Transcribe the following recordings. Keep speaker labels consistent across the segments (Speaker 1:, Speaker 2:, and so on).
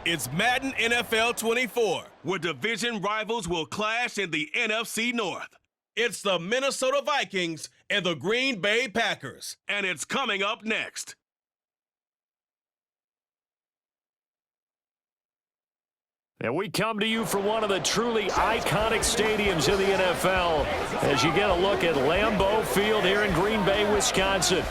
Speaker 1: It's Madden NFL 24, where division rivals will clash in the NFC North. It's the Minnesota Vikings and the Green Bay Packers. And it's coming up next.
Speaker 2: And we come to you from one of the truly iconic stadiums in the NFL as you get a look at Lambeau Field here in Green Bay, Wisconsin.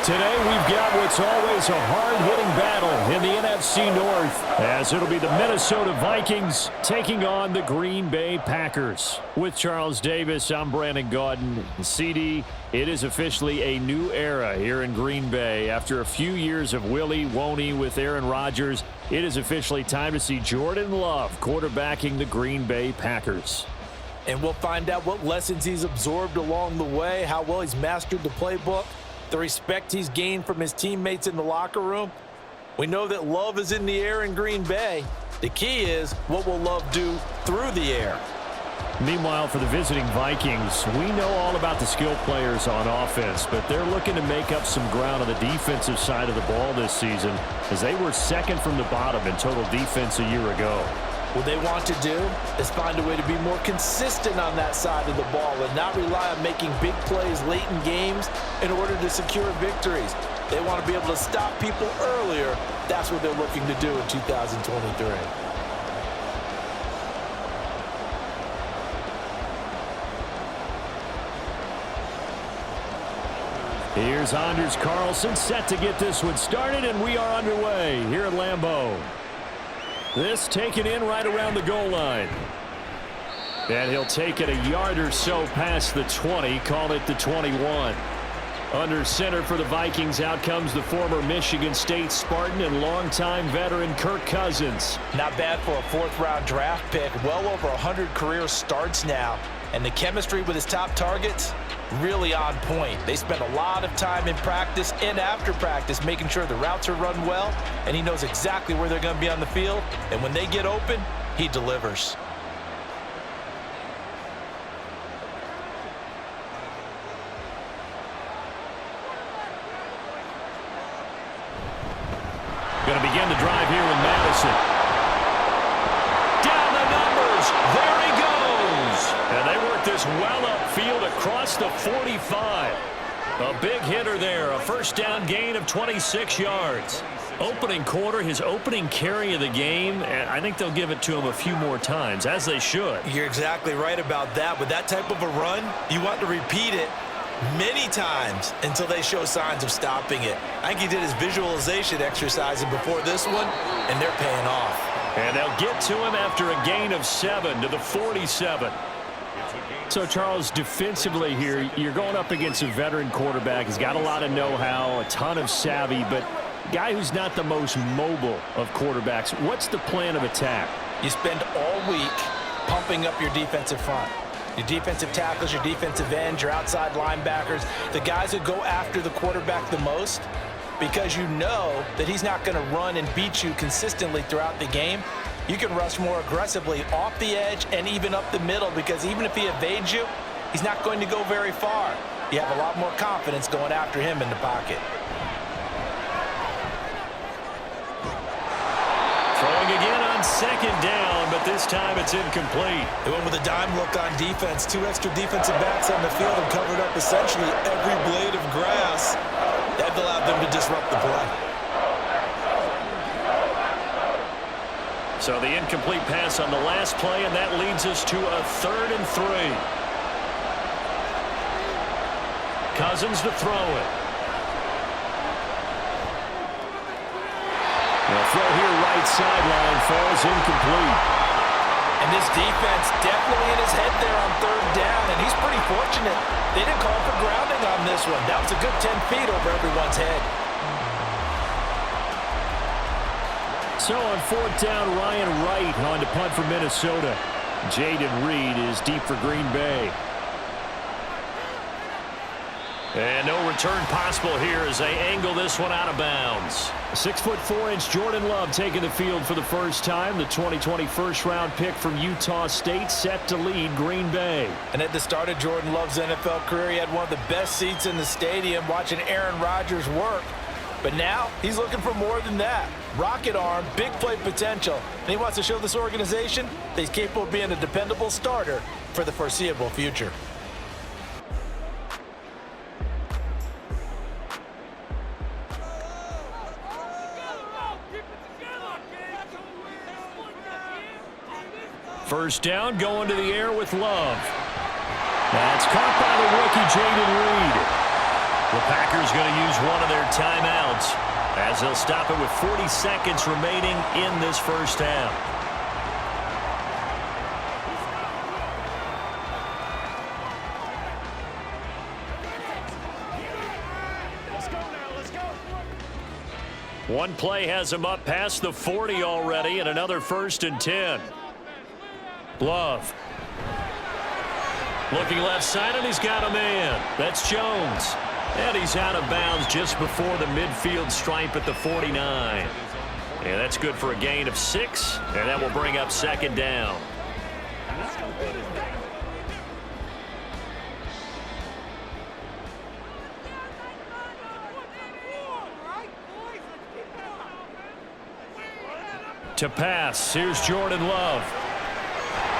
Speaker 2: Today we've got what's always a hard-hitting battle in the NFC North, as it'll be the Minnesota Vikings taking on the Green Bay Packers. With Charles Davis, I'm Brandon Gaudin. CD, it is officially a new era here in Green Bay. After a few years of Willie Woney with Aaron Rodgers, it is officially time to see Jordan Love quarterbacking the Green Bay Packers.
Speaker 3: And we'll find out what lessons he's absorbed along the way, how well he's mastered the playbook, the respect he's gained from his teammates in the locker room. We know that Love is in the air in Green Bay. The key is, what will Love do through the air?
Speaker 2: Meanwhile, for the visiting Vikings, we know all about the skill players on offense, but they're looking to make up some ground on the defensive side of the ball this season, as they were second from the bottom in total defense a year ago.
Speaker 3: What they want to do is find a way to be more consistent on that side of the ball and not rely on making big plays late in games in order to secure victories. They want to be able to stop people earlier. That's what they're looking to do in 2023.
Speaker 2: Here's Anders Carlson set to get this one started, and we are underway here at Lambeau. This taken in right around the goal line. And he'll take it a yard or so past the 20, call it the 21. Under center for the Vikings, out comes the former Michigan State Spartan and longtime veteran Kirk Cousins.
Speaker 3: Not bad for a fourth-round draft pick. Well over 100 career starts now. And the chemistry with his top targets, really on point. They spend a lot of time in practice and after practice making sure the routes are run well, and he knows exactly where they're going to be on the field. And when they get open, he delivers.
Speaker 2: Going to begin the drive here with Madison. Down the numbers. There he goes. And they work this well upfield across the 45. A big hitter there. A first down gain of 26 yards. Opening quarter, his opening carry of the game, and I think they'll give it to him a few more times, as they should.
Speaker 3: You're exactly right about that. With that type of a run, you want to repeat it many times until they show signs of stopping it. I think he did his visualization exercising before this one, and they're paying off.
Speaker 2: And they'll get to him after a gain of 7 to the 47. So, Charles, defensively here, you're going up against a veteran quarterback. He's got a lot of know-how, a ton of savvy, but a guy who's not the most mobile of quarterbacks. What's the plan of attack?
Speaker 3: You spend all week pumping up your defensive front. Your defensive tackles, your defensive ends, your outside linebackers, the guys that go after the quarterback the most, because you know that he's not going to run and beat you consistently throughout the game. You can rush more aggressively off the edge and even up the middle, because even if he evades you, he's not going to go very far. You have a lot more confidence going after him in the pocket.
Speaker 2: Throwing again on second down, but this time it's incomplete.
Speaker 3: They went with a dime look on defense. 2 extra defensive backs on the field and covered up essentially every blade of grass. That allowed them to disrupt the play.
Speaker 2: So the incomplete pass on the last play, and that leads us to a 3rd and 3. Cousins to throw it. The throw here right sideline falls incomplete.
Speaker 3: And this defense definitely in his head there on 3rd down, and he's pretty fortunate. They didn't call for grounding on this one. That was a good 10 feet over everyone's head.
Speaker 2: So on 4th down, Ryan Wright on to punt for Minnesota. Jaden Reed is deep for Green Bay. And no return possible here as they angle this one out of bounds. 6'4" Jordan Love taking the field for the first time. The 2020 first-round pick from Utah State set to lead Green Bay.
Speaker 3: And at the start of Jordan Love's NFL career, he had one of the best seats in the stadium watching Aaron Rodgers work. But now he's looking for more than that. Rocket arm, big play potential. And he wants to show this organization that he's capable of being a dependable starter for the foreseeable future.
Speaker 2: First down, going to the air with Love. That's caught by the rookie, Jaden Reed. The Packers going to use one of their timeouts as they'll stop it with 40 seconds remaining in this first half. One play has him up past the 40 already, and another 1st and 10. Love. Looking left side, and he's got a man. That's Jones. And he's out of bounds just before the midfield stripe at the 49. And that's good for a gain of 6, and that will bring up 2nd down. To pass, here's Jordan Love.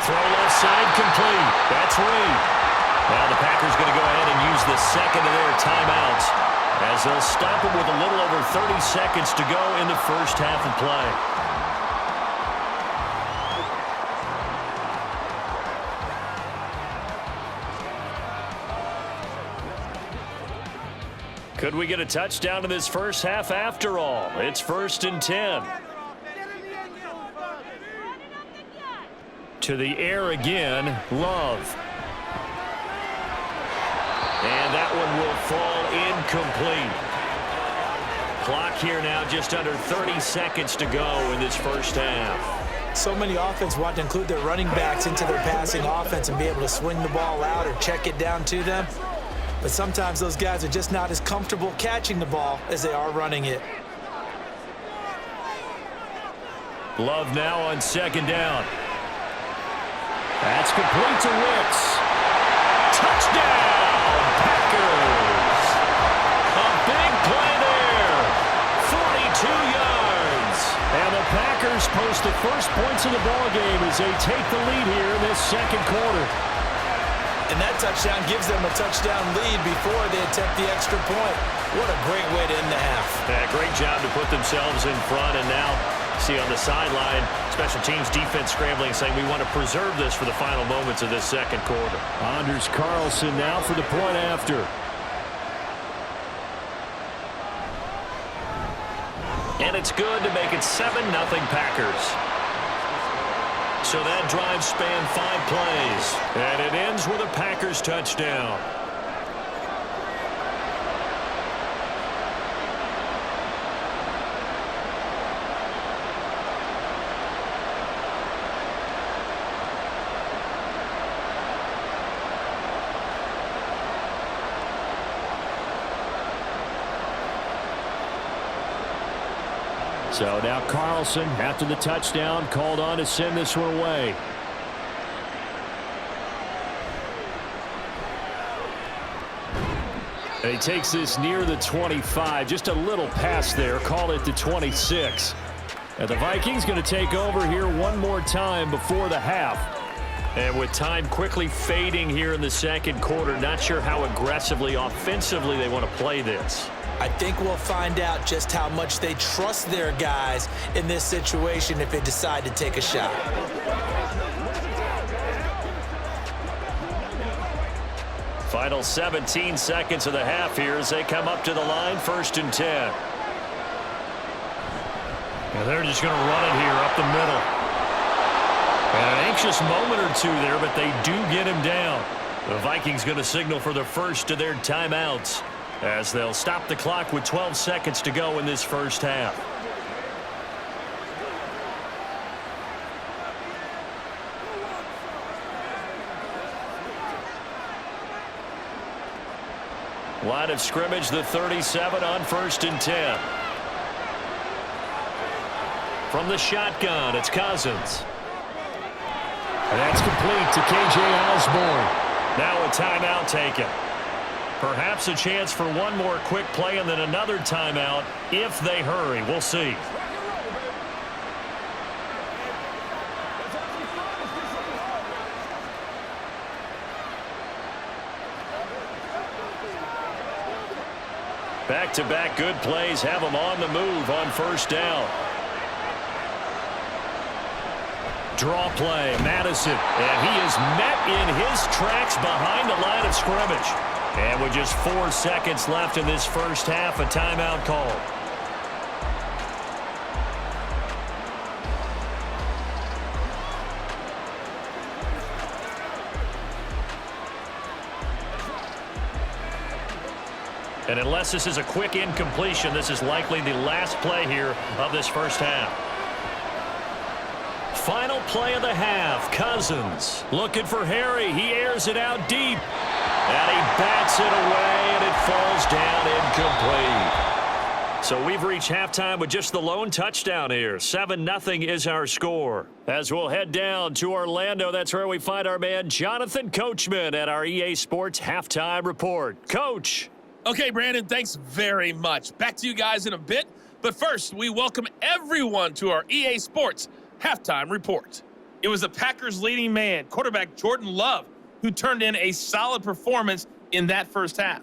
Speaker 2: Throw left side, complete. That's Reed. Now the Packers going to go ahead and use the second of their timeouts as they'll stop it with a little over 30 seconds to go in the first half of play. Could we get a touchdown in this first half after all? It's 1st and 10. To the air again, Love. And that one will fall incomplete. Clock here now just under 30 seconds to go in this first half.
Speaker 3: So many offenses want to include their running backs into their passing offense and be able to swing the ball out or check it down to them. But sometimes those guys are just not as comfortable catching the ball as they are running it.
Speaker 2: Love now on 2nd down. That's complete to Wicks. Touchdown, Packers. A big play there. 42 yards. And the Packers post the first points of the ballgame as they take the lead here in this 2nd quarter.
Speaker 3: And that touchdown gives them a touchdown lead before they attempt the extra point. What a great way to end the half.
Speaker 2: Yeah, great job to put themselves in front, and now see on the sideline, special teams defense scrambling, saying we want to preserve this for the final moments of this 2nd quarter. Anders Carlson now for the point after. And it's good to make it 7-0 Packers. So that drive spanned 5 plays, and it ends with a Packers touchdown. So now Carlson, after the touchdown, called on to send this one away. And he takes this near the 25, just a little past there, call it the 26. And the Vikings going to take over here one more time before the half. And with time quickly fading here in the 2nd quarter, not sure how aggressively, offensively they want to play this.
Speaker 3: I think we'll find out just how much they trust their guys in this situation if they decide to take a shot.
Speaker 2: Final 17 seconds of the half here as they come up to the line, 1st and 10. And they're just going to run it here up the middle. And an anxious moment or two there, but they do get him down. The Vikings going to signal for the first of their timeouts as they'll stop the clock with 12 seconds to go in this first half. Line of scrimmage, the 37 on 1st and 10. From the shotgun, it's Cousins. And that's complete to K.J. Osborne. Now a timeout taken. Perhaps a chance for one more quick play and then another timeout if they hurry. We'll see. Back-to-back good plays have them on the move on first down. Draw play, Madison, and he is met in his tracks behind the line of scrimmage. And with just 4 seconds left in this first half, a timeout called. And unless this is a quick incompletion, this is likely the last play here of this first half. Final play of the half. Cousins looking for Harry. He airs it out deep. And he bats it away, and it falls down incomplete. So we've reached halftime with just the lone touchdown here. 7-0 is our score. As we'll head down to Orlando, that's where we find our man Jonathan Coachman at our EA Sports Halftime Report. Coach.
Speaker 4: Okay, Brandon, thanks very much. Back to you guys in a bit. But first, we welcome everyone to our EA Sports Halftime Report. It was the Packers' leading man, quarterback Jordan Love, who turned in a solid performance in that first half.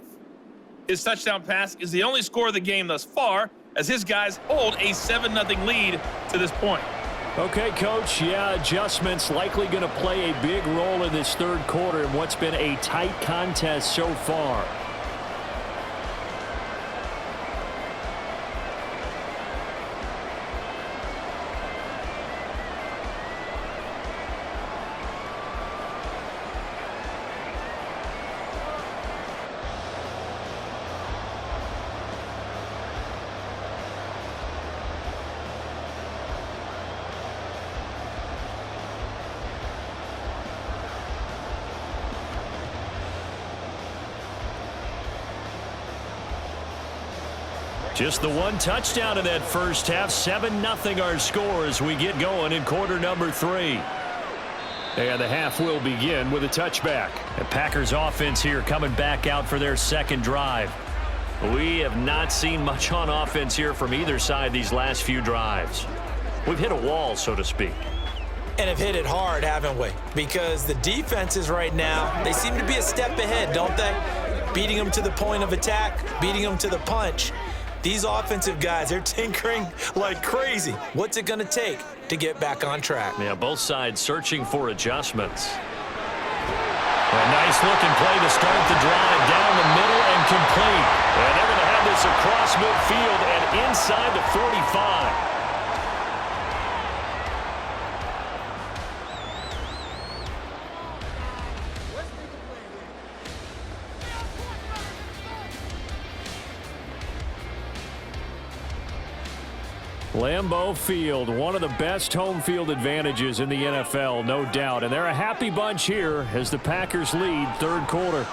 Speaker 4: His touchdown pass is the only score of the game thus far, as his guys hold a 7-0 lead to this point.
Speaker 2: Okay, Coach, adjustments likely going to play a big role in this third quarter in what's been a tight contest so far. Just the one touchdown in that first half. 7-0 our score as we get going in quarter number 3. And the half will begin with a touchback. The Packers offense here coming back out for their second drive. We have not seen much on offense here from either side these last few drives. We've hit a wall, so to speak.
Speaker 3: And have hit it hard, haven't we? Because the defenses right now, they seem to be a step ahead, don't they? Beating them to the point of attack, beating them to the punch. These offensive guys, they're tinkering like crazy. What's it going to take to get back on track?
Speaker 2: Yeah, both sides searching for adjustments. A nice looking play to start the drive down the middle and complete. And they're going to have this across midfield and inside the 45. Lambeau Field, one of the best home field advantages in the NFL, no doubt. And they're a happy bunch here as the Packers lead third quarter.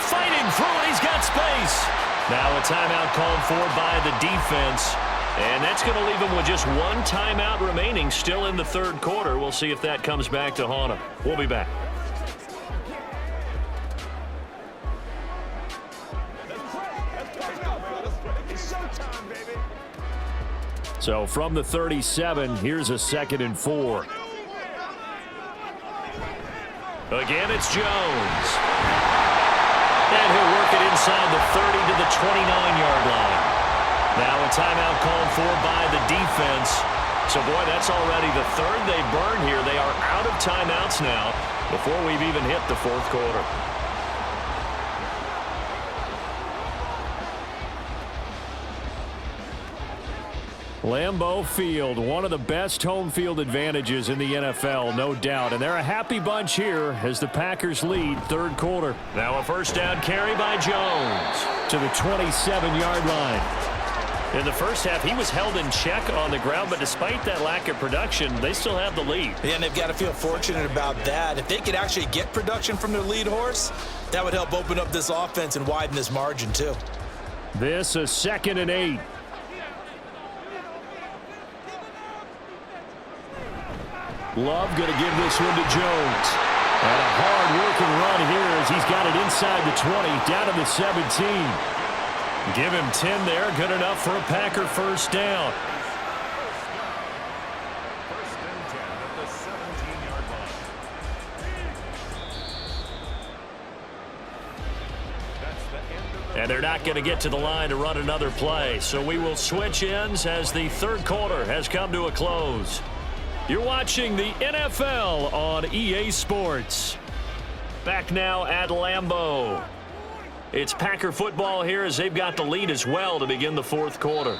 Speaker 2: Fighting through it, he's got space. Now a timeout called for by the defense. And that's going to leave him with just one timeout remaining still in the third quarter. We'll see if that comes back to haunt him. We'll be back. So from the 37, here's a 2nd and 4. Again, it's Jones. And he'll work it inside the 30 to the 29-yard line. Now a timeout called for by the defense. So, boy, that's already the third they burned here. They are out of timeouts now before we've even hit the fourth quarter. Lambeau Field, one of the best home field advantages in the NFL, no doubt. And they're a happy bunch here as the Packers lead third quarter. Now a first down carry by Jones to the 27-yard line. In the first half, he was held in check on the ground, but despite that lack of production, they still have the lead.
Speaker 3: Yeah, and they've got to feel fortunate about that. If they could actually get production from their lead horse, that would help open up this offense and widen this margin too.
Speaker 2: This a 2nd and 8. Love going to give this one to Jones. And a hard-working run here as he's got it inside the 20, down to the 17. Give him 10 there, good enough for a Packer first down.
Speaker 5: First and 10 at the 17-yard line. That's the end of the...
Speaker 2: And they're not going to get to the line to run another play, so we will switch ends as the third quarter has come to a close. You're watching the NFL on EA Sports. Back now at Lambeau. It's Packer football here as they've got the lead as well to begin the fourth quarter.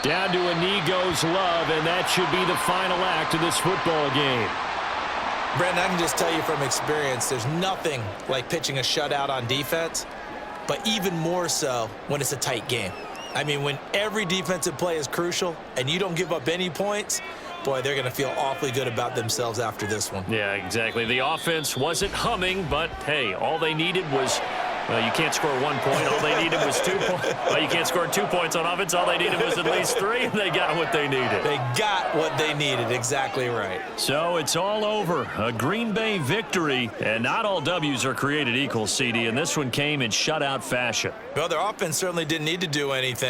Speaker 2: Down to a knee goes Love, and that should be the final act of this football game.
Speaker 3: Brandon, I can just tell you from experience, there's nothing like pitching a shutout on defense, but even more so when it's a tight game. I mean, when every defensive play is crucial and you don't give up any points, boy, they're going to feel awfully good about themselves after this one.
Speaker 2: Yeah, exactly. The offense wasn't humming, but, hey, all they needed was... Well, you can't score 1 point. All they needed was 2 points. Well, you can't score 2 points on offense. All they needed was at least 3, and they got what they needed.
Speaker 3: They got what they needed. Exactly right.
Speaker 2: So it's all over. A Green Bay victory, and not all W's are created equal, CD, and this one came in shutout fashion.
Speaker 3: Well, their offense certainly didn't need to do anything.